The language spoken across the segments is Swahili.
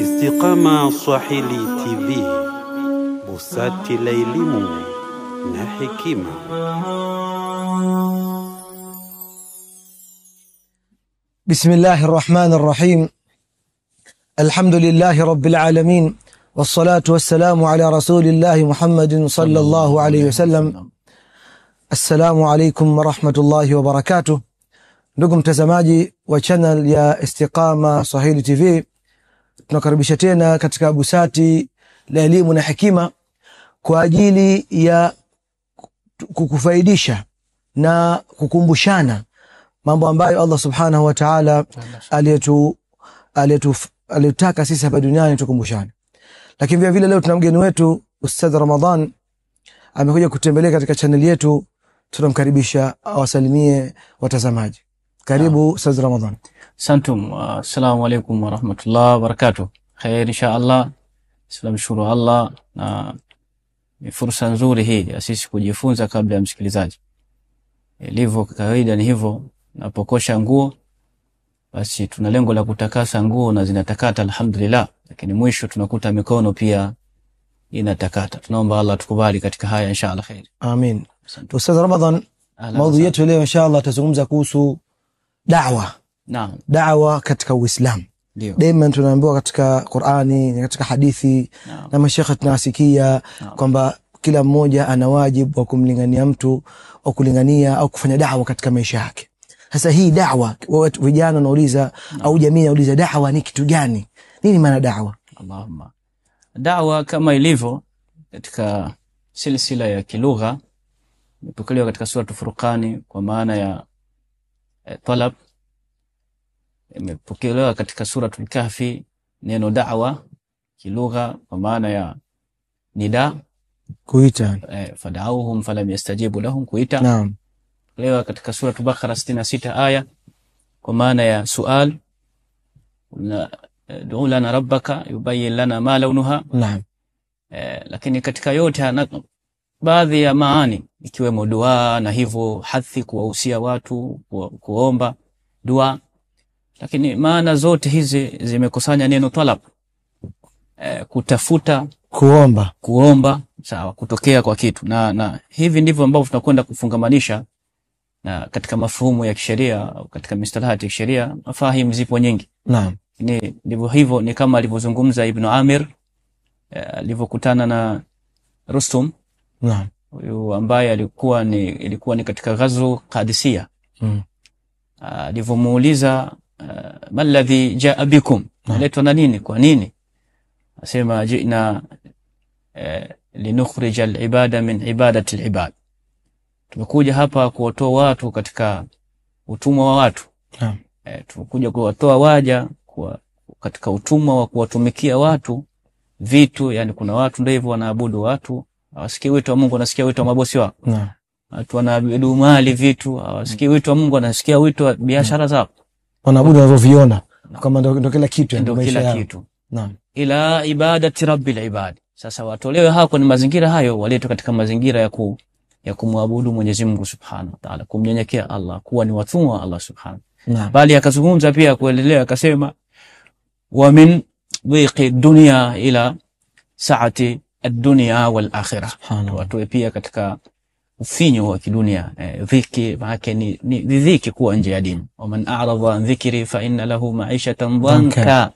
Istiqama Swahili TV, busati la elimu na hekima. Bismillahir Rahmanir Rahim. Alhamdulillahi Rabbil Alamin. Wassalatu wassalamu ala Rasulillahi Muhammadin sallallahu alayhi wasallam. Assalamu alaykum wa rahmatullahi wa barakatuh. Ndugu mtazamaji wa channel ya Istiqama Swahili TV, tunakaribisha tena katika busati la elimu na hekima kwa ajili ya kukufaidisha na kukumbushana mambo ambayo Allah subhanahu wa ta'ala aliyotaka sisi hapa duniani tukumbushane. Lakini vile vile leo tuna mgeni wetu Ustadh Ramadhan amekuja kutembelea katika channel yetu. Tunamkaribisha awasalimie watazamaji. Karibu Ustadh Ramadhan. Santum, assalamu alaykum wa rahmatullahi wa barakatuh. Khair inshallah. Tunamshukuru Allah na ni fursa nzuri hii ya sisi kujifunza kabla ya msikilizaji. Ilivyo kawaida ni hivyo, napokosha nguo basi tuna lengo la kutakasa nguo na zinatakata alhamdulillah, lakini mwisho tunakuta mikono pia inatakata. Tunaomba Allah tukubali katika haya inshallah khair. Amin. Ustadh Ramadhan, mada yetu leo inshallah tazungumza kuhusu da'wa. Naam. Da'wa katika Uislamu. Ndio. Daima tunaambiwa katika Qur'ani, katika hadithi, na mashekhe tunasikia kwamba kila mmoja ana wajibu wa kumlingania mtu au kulingania au kufanya da'wa katika maisha yake. Sasa hii da'wa, vijana wanauliza au jamii inauliza, da'wa ni kitu gani? Nini maana da'wa? Allahumma. Da'wa kama ilivyo katika silsila ya kilugha imepokelewa katika sura Furqani kwa maana ya talab. Imepokelewa katika sura Kahfi neno da'wa kilugha kwa maana ya nida, kuita. Fad'auhum falam yastajibu lahum, kuita. Naam. Leo katika sura Baqara 66 aya kwa maana ya sual, du'u lana rabbaka yubayyin lana ma launuha. Naam. Lakini katika yote baadhi ya maani ikiwemo dua na hivyo hathi kuwahusia watu kuomba dua, lakini maana zote hizi zimekusanya neno talab, kutafuta, kuomba sawa, kutokea kwa kitu, na hivi ndivyo ambavyo tunakwenda kufungamanisha na katika mafuhumu ya kisheria au katika mistalahati ya kisheria. Mafahimu zipo nyingi. Naam. Ni ndivyo hivyo, ni kama alivyozungumza Ibn Amir alivyokutana na Rustum. Naam. Huyu ambaye ilikuwa ni katika ghazwa Qadisiyah. Alivyomuuliza maladhi jaa bikum, naletwa na nini, kwa nini? Asema jina linukhrij al-ibada min ibadati al-ibad, tumekuja hapa kuwatoa watu katika utumwa wa watu. Naam. Tumekuja kuwatoa waja katika utumwa wa kuwatumikia watu vitu, yani kuna watu ndio hivyo wanaabudu watu, hawasikii wito wa Mungu, wanasikia wito wa mabosi wao. Naam. Watu wanaabudu mali, vitu, hawasikii wito wa Mungu, wanasikia wito wa biashara zao. Wanaabudu wanavyoviona kama ndio kila kitu, ndio kila kitu. Naam. Ila ibadati rabbil ibad. Sasa watolewe hako ni mazingira hayo, waletwe katika mazingira ya kumwabudu Mwenyezi Mungu Subhanahu wa Ta'ala, kumnyenyekea Allah, kuwa ni watumwa wa Allah Subhanahu. Naam. Bali akazungumza pia kuendelea akasema wa min dhiqi dunya ila saati ad-dunya wal akhirah. Watoe pia katika ufinyo wa kidunia. Dhiki maana ni dhiki kuwa nje ya dini. Wa man a'rada an dhikri fa inna lahu ma'ishatan dhanka.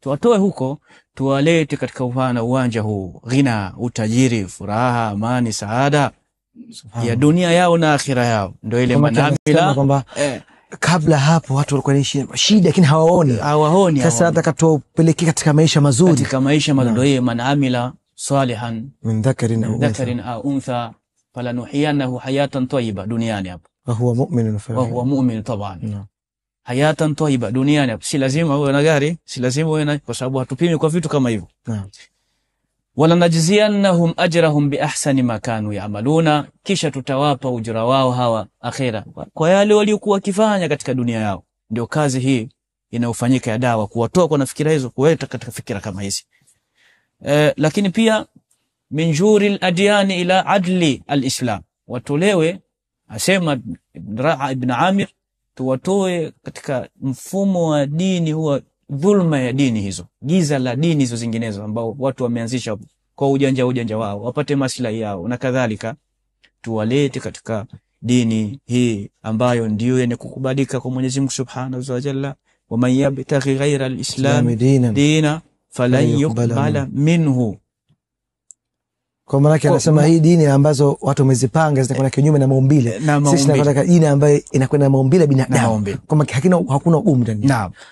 Tuwatoe huko, tuwalete katika uwanja huu, ghina, utajiri, furaha, amani, saada ya dunia yao na akhira yao. Ndio ile manamila kwamba kabla hapo watu walikuwa wanaishi shida lakini hawaoni. Sasa atakatupelekea katika maisha mazuri, katika maisha mazuri. Ndio manamila salihan min dhakarin au untha falanuhiyanahu hayatan tayyiba duniani hapa, wa huwa mu'min taban. Hayatan tayyiba duniani hapa, si lazima uwe na gari, si lazima uwe na, kwa sababu hatupimi kwa vitu kama hivyo. Naam. Wala najziyannahum ajrahum bi ahsani ma kanu ya'maluna, kisha tutawapa ujira wao hawa akhira kwa yale waliokuwa kifanya katika dunia yao. Ndio kazi hii inayofanyika ya dawa, kuwatoa kwa fikira hizo, kuweta katika fikira kama hizi. Lakini pia min juri al-adyan ila adli al-islam, watolewe, asema Ibn Amir, tuwatoe katika mfumo wa dini, huwa dhulma ya dini hizo, giza la dini hizo zinginezo ambao watu wameanzisha kwa ujanja wao wapate maslahi yao na kadhalika, tuwalete katika dini hii ambayo ndiyo yenye kukubalika kwa Mwenyezi Mungu Subhanahu wa Ta'ala. Wa man yabtaghi ghayra al-islam dina falan yuqbala minhu. Kwa maana yake anasema hii dini ambazo watu wamezipanga zitakuwa kinyume na maumbile. Sisi tunataka dini ambayo inakwenda na maumbile binadamu, kama hakuna ugumu ndani.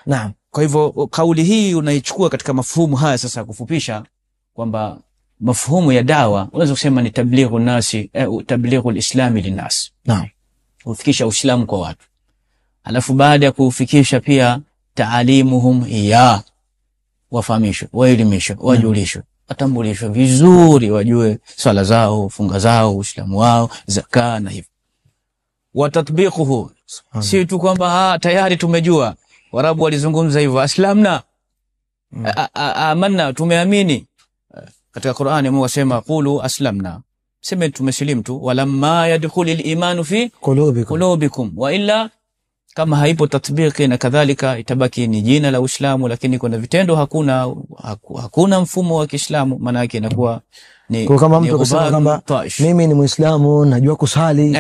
Naam. Kwa hivyo kauli hii unaichukua katika mafuhumu haya sasa, kufupisha kwamba mafuhumu ya dawa unaweza kusema ni tablighu nasi, tablighu al-islami linnas. Naam. Kufikisha Uislamu kwa watu. Alafu baada ya kufikisha pia taalimuhum iya, wafahamishwe, waelimishwe, wajulishwe, watambulishwe vizuri, wajue swala zao, funga zao, Uislamu wao, zaka na hivyo. Watatbiquhu, si tu kwamba tayari tumejua. Warabu walizungumza hivyo, aslamna, amanna, tumeamini. Katika Qur'ani Mungu asema qulu aslamna, sema tumesilimu tu, walamma yadkhulul imanu fi qulubikum, wa illa kama haipo tatbiki na kadhalika itabaki ni jina la Uislamu, lakini kuna vitendo hakuna mfumo wa Kiislamu, maana yake inakuwa ni kwa kama mtu kusema kwamba mimi ni Muislamu najua kusali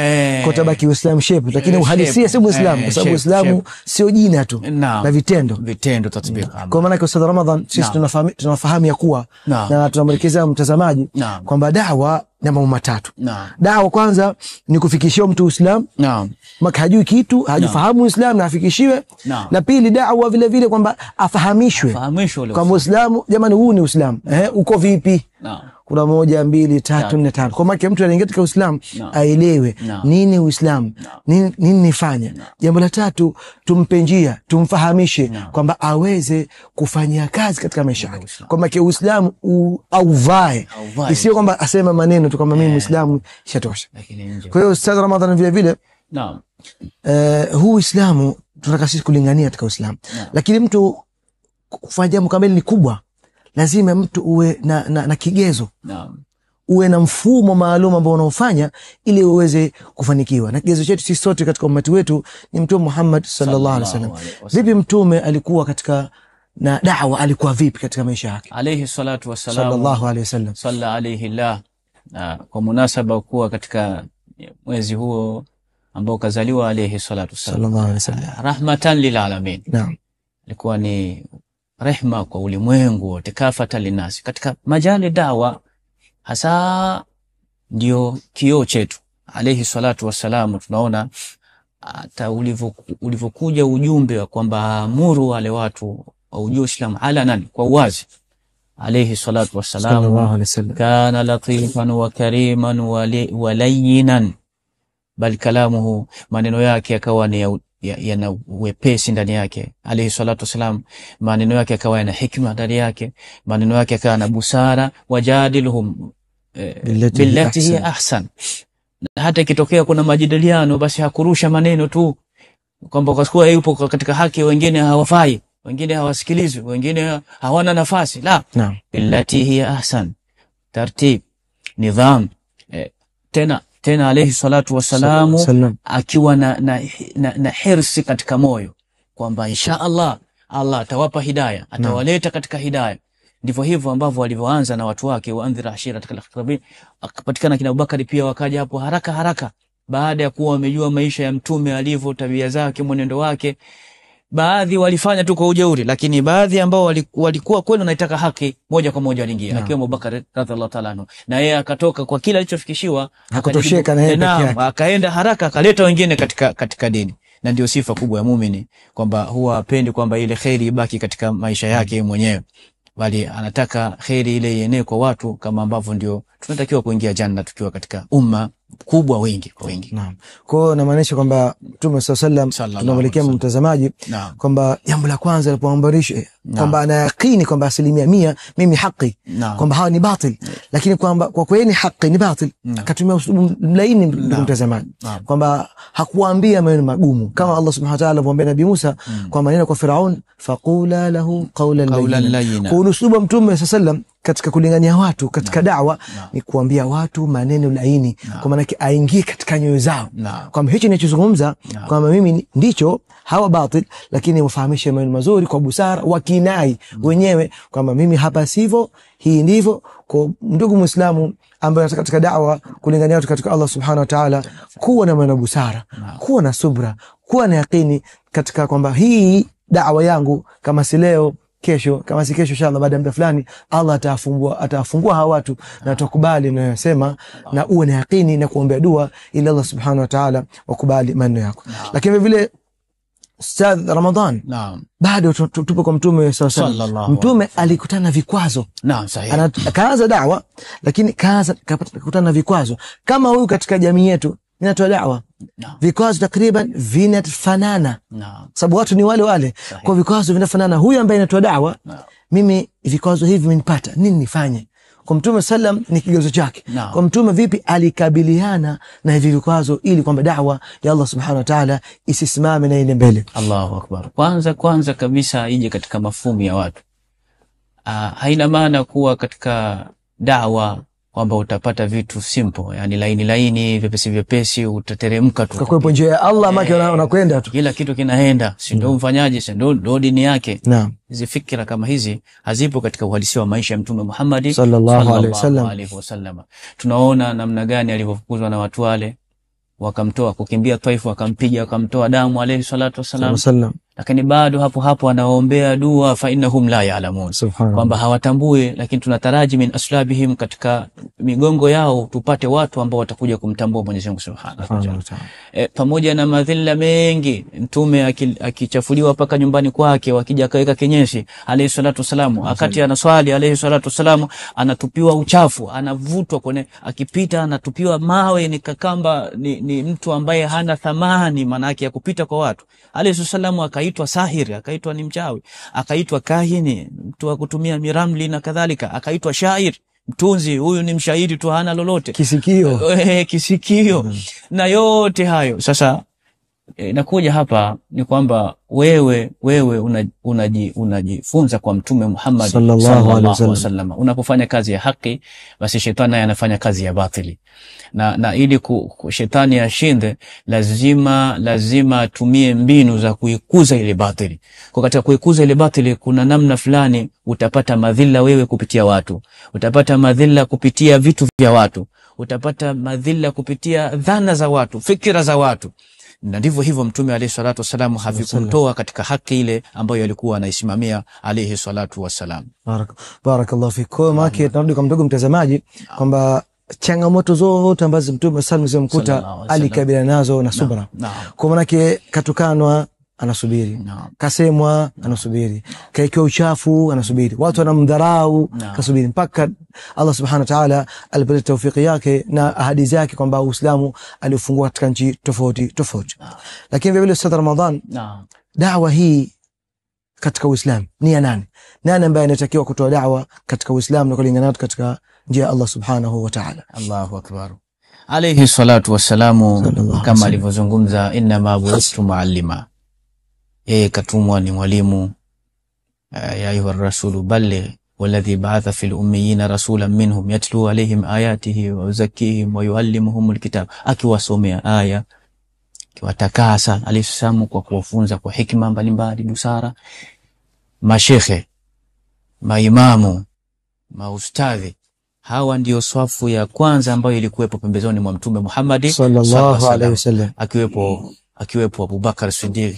kwa tabaki Uislamu shape, lakini uhalisia si Muislamu, kwa sababu Uislamu sio jina tu na vitendo tatbiki. Kwa maana kwa Ustadh Ramadhan sisi tunafahamu ya kuwa na tunamwelekeza mtazamaji kwamba da'wa na mambo matatu. Da'wa kwanza ni kufikishia mtu Uislamu, maka hajui kitu, hajifahamu Uislamu na afikishiwe. La pili da'wa vile vile kwamba afahamishwe kwamba Uislamu, jamani, huu ni Uislamu, uko vipi? Kuna 1 2 3 4 5. Kwa maana mtu anaingia katika Uislamu aelewe nini Uislamu, nini nifanye. Jambo la tatu tumpe njia, tumfahamishe kwamba aweze kufanyia kazi katika maisha yake. Kwa maana Uislamu auvae, sio kwamba asema maneno tu kama mimi Muislamu shatosha. Kwa hiyo Ustadh Ramadhan vile vile huu Uislamu tunataka sisi kulingania katika Uislamu, lakini mtu kufanya jambo kamili ni kubwa, lazima mtu uwe na kigezo, uwe na mfumo maalum ambao unaofanya ili uweze kufanikiwa. Na kigezo chetu sisi sote katika ummati wetu ni Mtume Muhammad sallallahu alaihi wasallam. Vipi Mtume alikuwa katika na da'wa, alikuwa vipi katika maisha yake? Alayhi salatu wassalam, sallallahu alaihi wasallam, salla alayhi Allah. Kwa munasaba kuwa katika mwezi huo ambao kazaliwa alayhi salatu wassalam, sallallahu alaihi wasallam, rahmatan lil alamin. Naam, alikuwa ni rehma kwa ulimwengu wote, kafata linasi. Katika majali dawa hasa ndio kioo chetu alayhi salatu wassalam. Tunaona hata ulivyokuja ujumbe wa kwamba amuru wale watu waujue Islam alanan, kwa uwazi, alayhi salatu wassalam kana latifan wa kariman wa layyinan, bal kalamuhu, maneno yake yakawa ni yana wepesi ndani yake. Alayhi salatu wasalam, maneno yake yakawa yana hikma ndani yake, maneno yake yakawa na busara. Wajadiluhum billati hiya ahsan, hata ikitokea kuna majadiliano basi hakurusha maneno tu kwamba kwa kuwa yupo katika haki, wengine hawafai, wengine hawasikilizwi, wengine hawana nafasi. La, billati hiya ahsan, tartib, nidham. Tena alayhi salatu wasalamu akiwa na hirsi katika moyo kwamba insha Allah atawapa hidayah, atawaleta katika hidayah. Ndivyo hivyo ambavyo walivyoanza na watu wake, waandhira ashiratakal aqrabin. Akapatikana kina Abubakar pia wakaja hapo haraka baada ya kuwa wamejua maisha ya mtume alivyo, tabia zake, mwenendo wake. Baadhi walifanya tu kwa ujeuri, lakini baadhi ambao walikuwa kweli wanaitaka haki, moja kwa moja waliingia, akiwa Abubakar radhiallahu ta'ala anhu, na yeye akatoka kwa kila alichofikishiwa, hakutosheka na yeye pekee yake, akaenda haraka akaleta wengine katika dini. Na ndio sifa kubwa ya muumini, kwamba huwa hapendi kwamba ile khairi ibaki katika maisha yake mwenyewe, bali anataka khairi ile ienee kwa watu, kama ambavyo ndio tunatakiwa kuingia janna tukiwa katika umma kubwa, wengi kwa wengi. Naam. Kwa hiyo inamaanisha kwamba Mtume sallallahu tunamwelekea mtazamaji kwamba jambo la kwanza alipoambarisha kwamba ana yakini kwamba 100% mimi haki, kwamba hawa ni batil, lakini kwamba kwa kweli ni haki ni batil, akatumia uslubu mlaini mtazamaji, kwamba hakuambia maneno magumu kama Allah subhanahu wa ta'ala alipomwambia Nabii Musa kwa maneno kwa Firaun, faqula lahu qawlan layyinan. Kwa uslubu Mtume sallallahu katika kulingania watu katika da'wa ni kuambia watu maneno laini, kwa maana aingie katika nyoyo zao, kwamba hicho ninachozungumza kwamba mimi ndicho hawa batil, lakini wafahamishe maneno mazuri kwa busara, wakinai wenyewe kwamba mimi hapa sivyo, hii ndivyo. Kwa ndugu Muislamu ambaye katika da'wa kulingania watu katika Allah subhanahu wa ta'ala, kuwa na maneno busara, kuwa na subra, kuwa na yaqini katika kwamba hii da'wa yangu kama si leo, kesho, kama si kesho inshallah baada ya muda fulani Allah atafungua hawa watu na atakubali ninayosema, na uwe na yaqini na kuombea dua ili Allah subhanahu wa ta'ala wakubali maneno yako. Lakini vile Ustadh Ramadhan, bado tupo kwa Mtume sallallahu. Mtume alikutana vikwazo. Sahihi. Akaanza da'wa, lakini kukutana na vikwazo. Kama huyu katika jamii yetu ninatoa da'wa, vikwazo takriban vinafanana, sababu watu ni wale wale. Kwa vikwazo vinafanana. Huyu ambaye anatoa da'wa, mimi vikwazo hivi vimenipata, nini nifanye? Kwa Mtume sallam ni kigezo chake. Kwa Mtume vipi alikabiliana na hivi vikwazo ili kwamba da'wa ya Allah subhanahu wa ta'ala isisimame na iende mbele? Allahu akbar. Kwanza kabisa ije katika mafumu ya watu. Haina maana kuwa katika da'wa kwamba utapata vitu simple, yani laini vyepesi utateremka tu. Kwa njia ya Allah maki unakwenda tu. Kila kitu kinaenda, si ndio mfanyaje, si ndio dini yake. Hizi fikra kama hizi hazipo katika uhalisia wa maisha ya Mtume Muhammad sallallahu alaihi wasallam. Tunaona namna gani alivyofukuzwa na watu wale, wakamtoa kukimbia Taifu, wakampiga, wakamtoa damu alayhi salatu wasallam. Lakini bado hapo anaombea dua, fa innahum la ya'lamun, kwamba hawatambui. Lakini tunataraji min aslabihim, katika migongo yao tupate watu ambao watakuja kumtambua Mwenyezi Mungu Subhanahu wa Ta'ala. Pamoja na madhila mengi, Mtume akichafuliwa paka nyumbani kwake, wakija kaweka kinyesi alayhi salatu wasallam, akati anaswali alayhi salatu wasallam, anatupiwa uchafu, anavutwa kwenye, akipita anatupiwa mawe, ni kakamba, ni mtu ambaye hana thamani maana yake ya kupita kwa watu. Alayhi salamu akaitwa sahiri, akaitwa ni mchawi, akaitwa kahini, mtu wa kutumia miramli na kadhalika, akaitwa shair, mtunzi, huyu ni mshairi tu, hana lolote, kisikio na yote hayo. Sasa nakuja hapa ni kwamba wewe unajifunza kwa Mtume Muhammad sallallahu alaihi wasallam. Unapofanya kazi ya haki, basi shetani anafanya kazi ya batili, na ili shetani ashinde, lazima atumie mbinu za kuikuza ile batili. Kwa katika kuikuza ile batili, kuna namna fulani utapata madhila wewe kupitia watu, utapata madhila kupitia vitu vya watu, utapata madhila kupitia dhana za watu, fikra za watu. Na ndivyo hivyo Mtume alayhi salatu wasallam havikumtoa katika haki ile ambayo alikuwa anaisimamia alayhi salatu wasallam. Barakallahu fikum. Maki tunarudi kwa ndugu mtazamaji kwamba changamoto zote ambazo Mtume sallallahu alayhi wasallam alikabiliana nazo na subra. Kwa maana yake katukanwa anasubiri, kasemwa anasubiri, kaikwa uchafu anasubiri, watu wanamdharau kasubiri, mpaka Allah subhanahu wa ta'ala alipata tawfiki yake na ahadi zake kwamba Uislamu alifungua katika nchi tofauti. Lakini vile Ustadh Ramadhan, da'wa hii katika Uislamu ni ya nani ambaye anatakiwa kutoa da'wa katika Uislamu na kulingana katika njia ya Allah subhanahu wa ta'ala? Allahu akbar. Alayhi salatu wassalamu, kama alivyozungumza, inna ma bu'ithtu muallima, katumwa ni mwalimu. Ya ayuha rasulu balligh walladhi ba'atha fil ummiyina rasulan minhum yatlu alayhim ayatihi wa yuzakkihim wa yuallimuhumul kitab, akiwasomea aya, akiwatakasa alisamu kwa kuwafunza kwa hikma mbalimbali, busara. Mashekhe, maimamu, maustadhi, hawa ndio swafu ya kwanza ambayo ilikuwepo pembezoni mwa Mtume Muhammad sallallahu alaihi wasallam, akiwepo Abu Bakar Siddiq,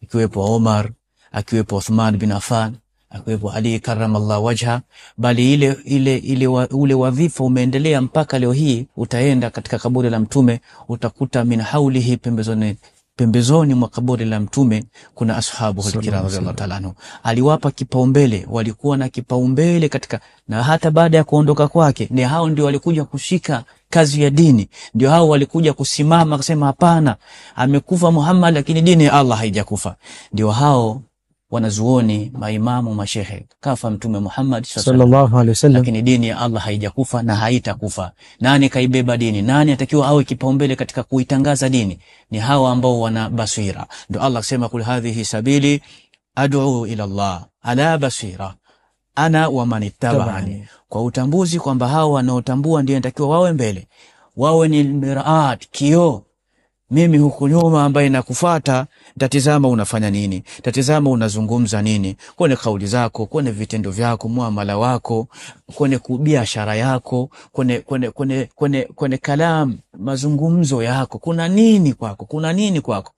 akiwepo Omar, akiwepo Uthman bin Affan, akiwepo Ali karramallahu wajha. Bali ule wadhifa umeendelea mpaka leo hii. Utaenda katika kaburi la Mtume, utakuta min haulihi, pembezoni mwa kaburi la Mtume kuna ashabu al-kiram radhiyallahu ta'ala anhu. Aliwapa kipaumbele, walikuwa na kipaumbele katika, na hata baada ya kuondoka kwake, ni hao ndio walikuja kushika kazi ya dini, ndio hao walikuja kusimama kusema hapana, amekufa Muhammad lakini dini ya Allah haijakufa. Ndio hao wanazuoni, maimamu, mashehe, kafa Mtume Muhammad sallallahu alaihi wasallam, lakini dini ya Allah haijakufa na haitakufa. Nani kaibeba dini? Nani atakiwa awe kipaumbele katika kuitangaza dini? Ni hawa ambao wana basira. Ndio Allah akisema, kul hadhihi sabili ad'u ila Allah ala basira, ana wa manittaba'ani, kwa utambuzi kwamba hao wanaotambua ndio inatakiwa wawe mbele, wawe ni miraat, kioo. Mimi huku nyuma ambaye nakufuata, tatizama unafanya nini, tatizama unazungumza nini, kwenye kauli zako, kwenye vitendo vyako, muamala wako, kwenye biashara yako, kwenye kalam, mazungumzo yako, kuna nini kwako.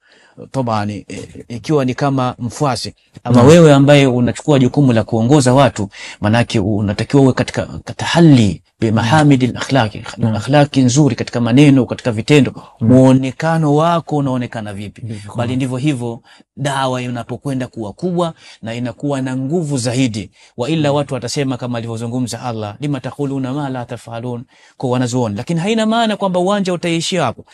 Tabani ikiwa ni kama mfuasi ama wewe ambaye unachukua jukumu la kuongoza watu, manake unatakiwa uwe katika tahali bi mahamidil akhlaqi nzuri, katika maneno, katika vitendo, muonekano wako unaonekana vipi. Bali ndivyo hivyo dawa inapokwenda kuwa kubwa na inakuwa na nguvu zaidi. Wa ila watu watasema kama alivyozungumza Allah, lima taquluna ma la tafalun, kwa wanazuoni. Lakini haina maana kwamba uwanja utaishia hapo.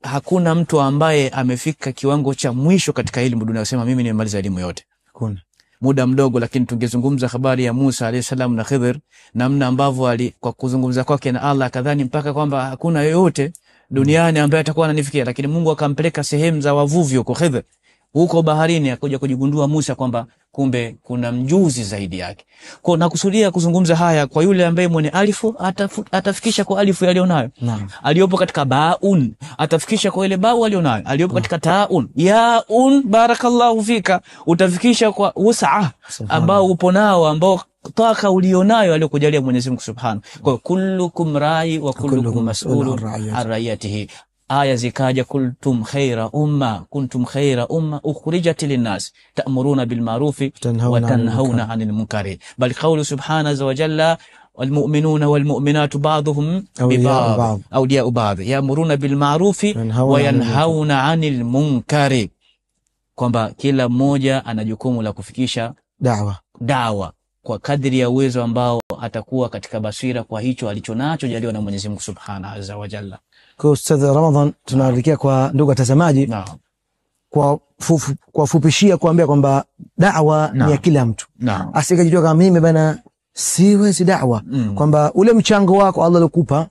Hakuna mtu ambaye amefika kiwango cha mwisho katika elimu dunia kusema mimi nimemaliza elimu yote. Hakuna. Muda mdogo, lakini tungezungumza habari ya Musa alayhi salam na Khidr, namna ambavyo kwa kuzungumza kwake na Allah kadhani mpaka kwamba hakuna yoyote duniani ambaye atakuwa ananifikia, lakini Mungu akampeleka sehemu za wavuvi huko Khidr, huko baharini, akaja kujigundua Musa kwamba kumbe kuna mjuzi zaidi yake. Kwa nakusudia kuzungumza haya kwa yule ambaye mwenye alifu atafikisha kwa alifu alionayo. Aliyopo katika baun atafikisha kwa ile bau alionayo. Aliyopo katika taun, yaun, barakallahu fika, utafikisha kwa usaa ambao upo nao, ambao taka ulionayo aliyokujalia Mwenyezi Mungu Subhanahu. Kwa kullukum rai wa kullukum mas'ulun an ra'iyatihi. Aya zikaja, kuntum khaira umma ukhrijat linnas ta'muruna bil ma'rufi wa tanhauna 'anil munkari. Bal qawlu subhanahu wa jalla, wal mu'minuna wal mu'minatu ba'dhuhum bi ba'd awliya'u ba'd ya'muruna bil ma'rufi wa yanhauna 'anil munkari, kwamba kila mmoja ana jukumu la kufikisha da'wa kwa kadri ya uwezo ambao atakuwa katika basira kwa hicho alichonacho jaliwa na Mwenyezi Mungu Subhanahu wa Jalla. Kwa Ustadh Ramadhan, tunaelekea kwa ndugu watazamaji, kwa fupishia kuambia kwamba da'wa ni ya kila mtu. Asikajitoa kama mimi bana siwezi da'wa, kwamba ule mchango wako Allah alikupa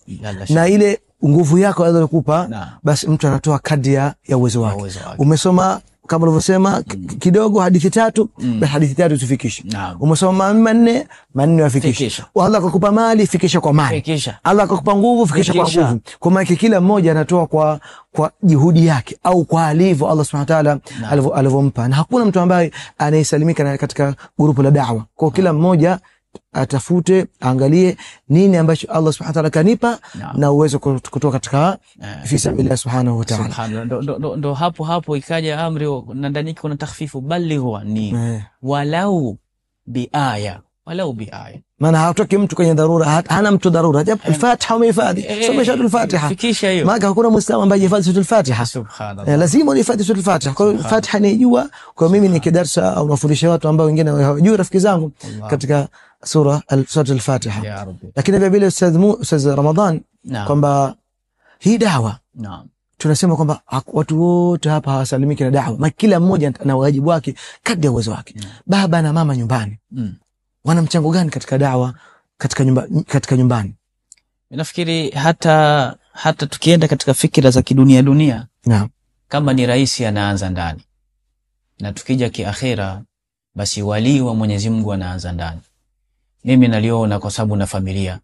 na ile nguvu yako Allah alikupa, basi mtu anatoa kadri ya uwezo wake. Umesoma kama ulivyosema kidogo hadithi 3, basi hadithi 3 tufikishe. Umesoma manne wafikishe. Allah akakupa mali, fikisha kwa mali. Allah akakupa nguvu, fikisha kwa nguvu. Kwa maana kila mmoja anatoa kwa juhudi yake au kwa alivyo Allah Subhanahu wa ta'ala alivyompa, na hakuna mtu ambaye anayesalimika katika grupu la da'wa. Kwa kila mmoja atafute, angalie nini ambacho Allah Subhanahu wa ta'ala kanipa na uwezo kutoka katika fi sabilillah Subhanahu wa ta'ala. Subhanallah. Ndo hapo ikaja amri, na ndani kuna takhfifu, bali huwa ni walau biaya. Maana hatoki mtu kwenye dharura, hana mtu dharura, japo al-Fatiha umehifadhi, soma shahada al-Fatiha, fikisha hiyo. Maana hakuna muislamu ambaye hifadhi sura al-Fatiha. Subhanallah. Lazima uhifadhi sura al-Fatiha. Kwa hiyo Fatiha nijua, kwa mimi nikidarsa au nafundisha watu ambao wengine hawajui, rafiki zangu, katika sura al-Fatiha. Ya Rabbi. Lakini vile vile Ustadh Ramadhan, kwamba hii dawa, tunasema kwamba watu wote hapa hawasalimiki na dawa, na kila mmoja ana wajibu wake kadri ya uwezo wake. Baba na mama nyumbani wana mchango gani katika dawa katika nyumbani? Nafikiri hata tukienda katika fikira za kidunia, kama ni rais anaanza ndani, na tukija kiakhira basi wali wa Mwenyezi Mungu anaanza ndani. Mimi naliona kwa sababu na familia.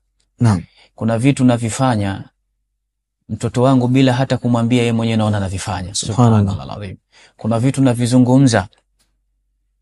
Kuna vitu navifanya mtoto wangu bila hata kumwambia yeye mwenyewe naona navifanya. Subhanallah. Kuna vitu navizungumza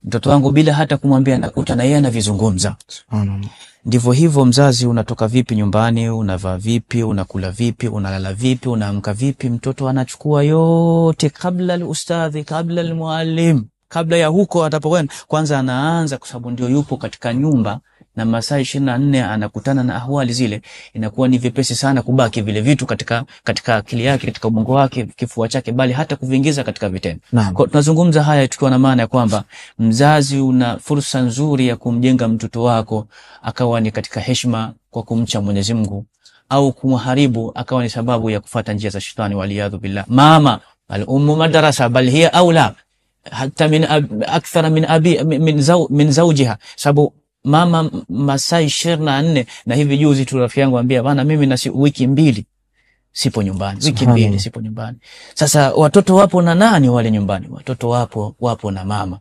mtoto wangu bila hata kumwambia, nakuta na yeye anavizungumza. Subhanallah. Ndivyo hivyo mzazi, unatoka vipi nyumbani, unavaa vipi, unakula vipi, unalala vipi, unaamka vipi, mtoto anachukua yote kabla al-ustadhi, kabla al-muallim, kabla ya huko atapokwenda. Kwanza anaanza, kwa sababu ndio yupo katika nyumba na masaa 24 anakutana na ahwali zile, inakuwa ni vipesi sana kubaki vile vitu katika akili yake, katika ubongo wake, kifua chake, bali hata kuviingiza katika vitendo. Kwa tunazungumza haya tukiwa na maana ya kwamba mzazi una fursa nzuri ya kumjenga mtoto wako akawa ni katika heshima kwa kumcha Mwenyezi Mungu, au kumharibu akawa ni sababu ya kufuata njia za shetani, waliyadhu billah. Mama al-ummu madrasa, bal hiya aula hata akthara min zawjiha, sababu mama masaa 24. Na hivi juzi tu rafiki yangu ambia, bana mimi na wiki 2 sipo nyumbani, wiki 2 sipo nyumbani. Sasa watoto wapo na nani wale nyumbani? Watoto wapo na mama.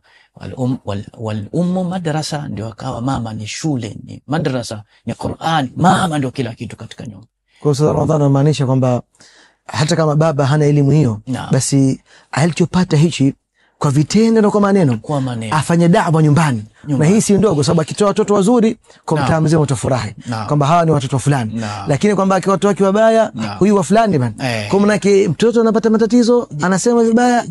wal ummu madrasa, ndio akawa mama ni shule, ni madrasa, ni Qur'an, mama ndio kila kitu katika nyumba. Kwa sababu Ramadhani inamaanisha kwamba hata kama baba hana elimu hiyo, basi alichopata hichi kwa vitendo na kwa maneno, afanye da'wa nyumbani. Na hii si ndogo, sababu akitoa watoto wazuri kwa mtaa mzima utafurahi kwamba hawa ni watoto fulani. Lakini kwamba akiwatoa watu wabaya, huyu wa fulani bana, kwa maana yake mtoto anapata matatizo, anasema vibaya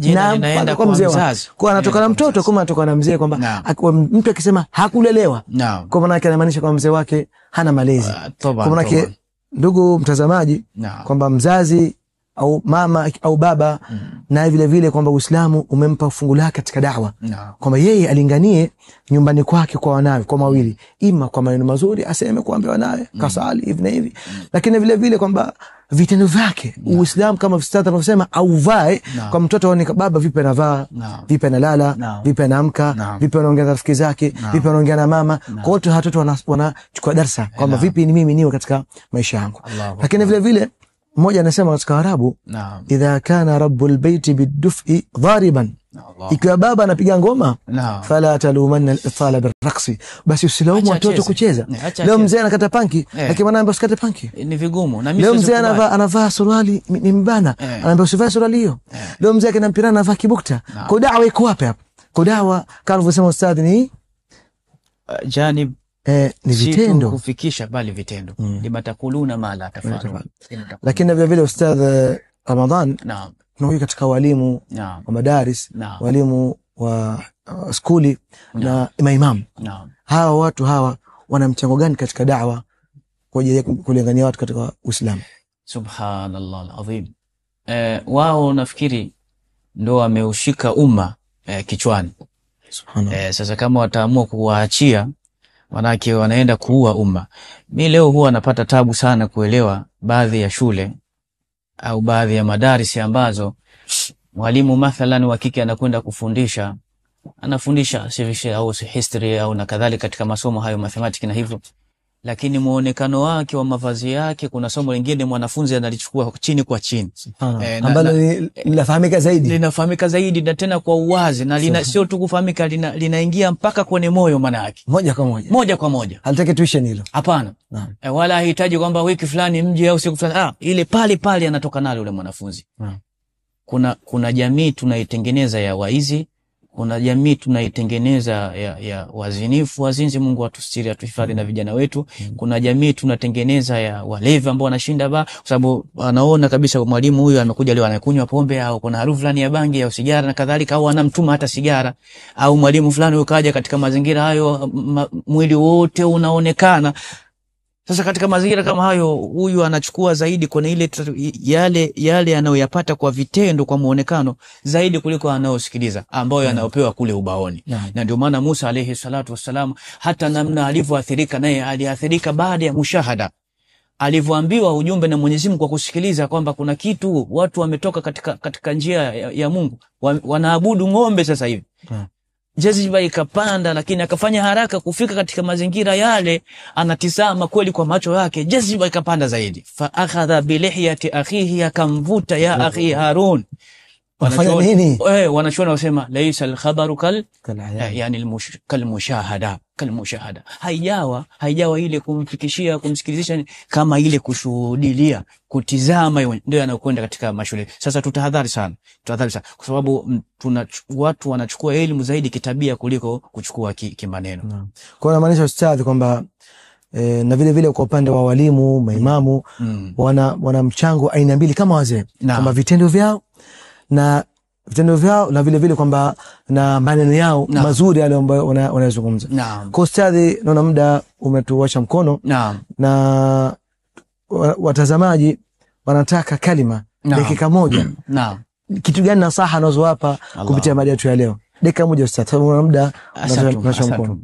na kwa mzee wake, kwa anatoka na mtoto kama anatoka na mzee, kwamba mtu akisema hakulelewa, kwa maana yake anamaanisha kwamba mzee wake hana malezi. Kwa maana yake, ndugu mtazamaji, kwamba mzazi au mama au baba, na vile vile kwamba Uislamu umempa fungu lake katika da'wa, kwamba yeye alinganie nyumbani kwake kwa wanawe kwa mawili, ima kwa maneno mazuri aseme kuambia wanawe kasali hivi na hivi, lakini vile vile kwamba vitendo vyake Uislamu kama ustadhi anasema au vae kwa mtoto aone baba vipi anavaa, vipi analala, vipi anaamka, vipi anaongea na rafiki zake, vipi anaongea na mama. Kwa wote watoto wanachukua darasa kwamba vipi ni mimi niwe katika maisha yangu. Lakini vile vile mmoja anasema katika Arabu, idha kana rabbul baiti biduf'i dhariban, ikiwa baba anapiga ngoma, fala talumanna al-ithala birraqsi, basi usilaumu watoto kucheza. Leo mzee anakata panki, lakini anaambia usikate panki, ni vigumu. Na leo mzee anavaa suruali ni mbana, anaambia usivae suruali hiyo. Leo mzee akina mpira anavaa kibukta. Kwa da'wa iko wapi hapa? Kwa da'wa kama alivyosema ustadhi ni janib ni vitendo, kufikisha bali vitendo. Limatakuluna ma la tafalu. Lakini vile vile ustadh Ramadhan, tunakuja katika walimu wa madaris, walimu wa skuli na maimamu. Hawa watu hawa wana mchango gani katika da'wa kwa ajili ya kulingania watu katika Uislamu? Subhanallah alazim. Wao nafikiri ndio wameushika umma kichwani. Subhanallah. Sasa kama wataamua kuwaachia, manake wanaenda kuua umma. Mimi leo huwa napata tabu sana kuelewa baadhi ya shule au baadhi ya madarisi ambazo mwalimu mathalan wa kike anakwenda kufundisha, anafundisha civics au history au na kadhalika katika masomo hayo mathematics na hivyo, lakini muonekano wake wa mavazi yake, kuna somo lingine mwanafunzi analichukua chini kwa chini, ambalo linafahamika zaidi na tena kwa uwazi, na sio tu kufahamika, linaingia mpaka kwenye moyo, maana yake moja kwa moja. Halitaki tuition hilo, hapana. Wala hahitaji kwamba wiki fulani mje au siku fulani, ile pale anatoka nalo yule mwanafunzi. Kuna jamii tunaitengeneza ya waizi, kuna jamii tunaitengeneza ya wazinzi, Mungu atustiri atuhifadhi na vijana wetu. Kuna jamii tunatengeneza ya walevi ambao wanashinda kwa sababu anaona kabisa mwalimu huyu amekuja leo anakunywa pombe, au kuna harufu fulani ya bangi au sigara na kadhalika, au anamtuma hata sigara, au mwalimu fulani ukaja katika mazingira hayo, mwili wote unaonekana. Sasa katika mazingira kama hayo, huyu anachukua zaidi kwenye ile yale anayoyapata kwa vitendo, kwa muonekano zaidi kuliko anayosikiliza ambayo anayopewa kule ubaoni. Na ndio maana Musa alayhi salatu wassalam, hata namna alivyoathirika, naye aliathirika baada ya mushahada, alivyoambiwa ujumbe na Mwenyezi Mungu kwa kusikiliza kwamba kuna kitu watu wametoka katika njia ya Mungu, wanaabudu ng'ombe sasa hivi. Jaziba ikapanda, lakini akafanya haraka kufika katika mazingira yale, anatizama kweli kwa macho yake, jaziba ikapanda zaidi. Fa akhadha bilihiyati akhihi, akamvuta ya akhi Harun. Wanafanya nini? Wanachuona wasema laysa al-khabaru yani kalmushahada. Haijawa ile kumfikishia, kumsikilizisha, kama ile kushuhudilia, kutizama, ndio yanayokwenda katika mashule. Sasa tutahadhari sana kwa sababu watu wanachukua elimu zaidi kitabia kuliko kuchukua kimaneno. Kwa maanisha ustadhi kwamba na vile vile kwa upande wa walimu, maimamu, wana mchango aina mbili kama wazee, kama vitendo vyao na vile vile kwamba na maneno yao mazuri yale ambayo wanayozungumza. Kwa ustadhi, naona muda umetuacha mkono, na watazamaji wanataka kalima dakika moja. Kitu gani nasaha unazowapa kupitia mada yetu ya leo? Dakika moja ustadhi, sababu muda unatuacha mkono.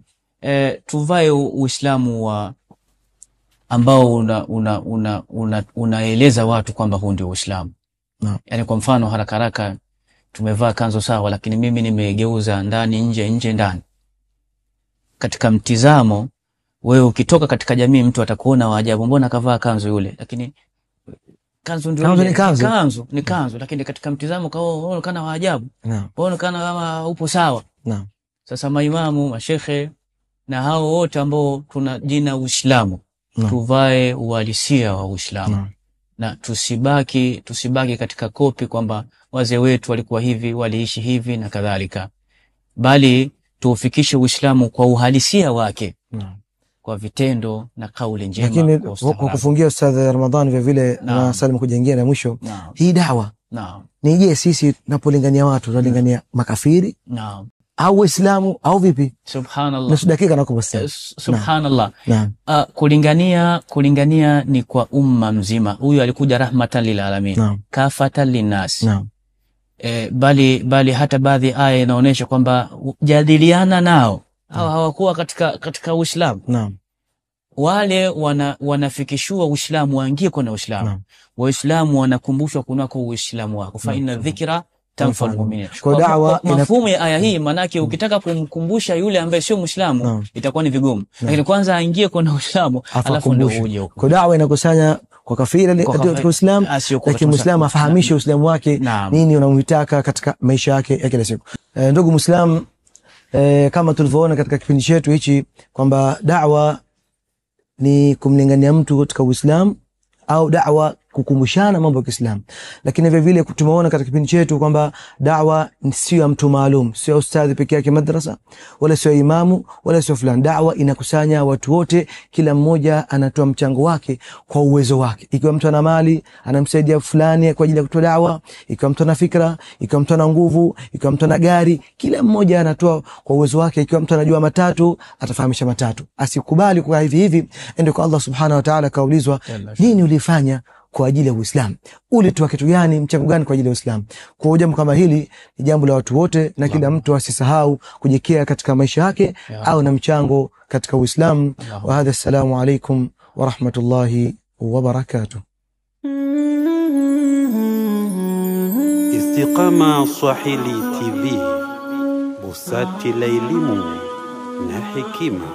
Tuvae Uislamu wa ambao unaeleza watu kwamba huu ndio Uislamu. Yani kwa mfano haraka tumevaa kanzu sawa, lakini mimi nimegeuza ndani nje ndani. Katika mtizamo, wewe ukitoka katika jamii, mtu atakuona waajabu, mbona kavaa kanzu yule, lakini kanzu ndio ni kanzu, lakini katika mtizamo unaonekana waajabu, unaonekana kama upo sawa. Sasa maimamu, mashekhe na hao wote ambao tuna jina Uislamu, tuvae uhalisia wa Uislamu. Na tusibaki katika kopi kwamba wazee wetu walikuwa hivi, waliishi hivi na kadhalika, bali tuufikishe Uislamu kwa uhalisia wake, kwa vitendo na kauli njema. Lakini kwa kufungia Ustadh Ramadhani vile vile na Salim kujengia na mwisho, hii da'wa ni je, sisi tunapolingania watu tunalingania makafiri au Uislamu au vipi? Subhanallah. Nusu dakika na kubasa. Subhanallah. Kulingania ni kwa umma mzima. Huyu alikuja rahmatan lil alamin, kafatan linnas. Bali hata baadhi aya inaonyesha kwamba jadiliana nao au hawakuwa katika Uislamu. Wale wanafikishwa Uislamu, waingie kwa Uislamu. Waislamu wanakumbushwa kunako Uislamu wako. Fa inna dhikra tanfa'ul mu'minin. Kwa da'wa mafhumu ya aya hii, manake ukitaka kumkumbusha yule ambaye sio Muislamu itakuwa ni vigumu. Lakini kwanza aingie kwa Uislamu alafu ndio uje huko. Kwa da'wa inakusanya kwa kafiri katika Uislamu, lakini Muislamu afahamishe Uislamu wake nini unamhitaka katika maisha yake ya kila siku. Ndugu Muislamu, kama tulivyoona katika kipindi chetu hichi kwamba da'wa ni kumlingania mtu katika Uislamu au da'wa kukumbushana mambo ya Kiislamu. Lakini vile vile tumeona katika kipindi chetu kwamba da'wa sio mtu maalum, sio ustadhi pekee yake madrasa, wala sio imamu, wala sio fulani. Da'wa inakusanya watu wote, kila mmoja anatoa mchango wake kwa uwezo wake. Ikiwa mtu ana mali, anamsaidia fulani kwa ajili ya kutoa da'wa. Ikiwa mtu ana fikra, ikiwa mtu ana nguvu, ikiwa mtu ana gari, kila mmoja anatoa kwa uwezo wake. Ikiwa mtu anajua matatu, atafahamisha matatu. Asikubali kwa hivi ende kwa Allah subhanahu wa ta'ala kaulizwa, nini ulifanya kwa ajili ya Uislamu? Ulitoa kitu gani, mchango gani kwa ajili ya Uislamu? Kwa jambo kama hili ni jambo la watu wote, na kila mtu asisahau kujikea katika maisha yake au na mchango katika Uislamu. Wa hadha, assalamu alaykum wa rahmatullahi wa barakatuh. Istiqama Swahili TV, busati la elimu na hekima.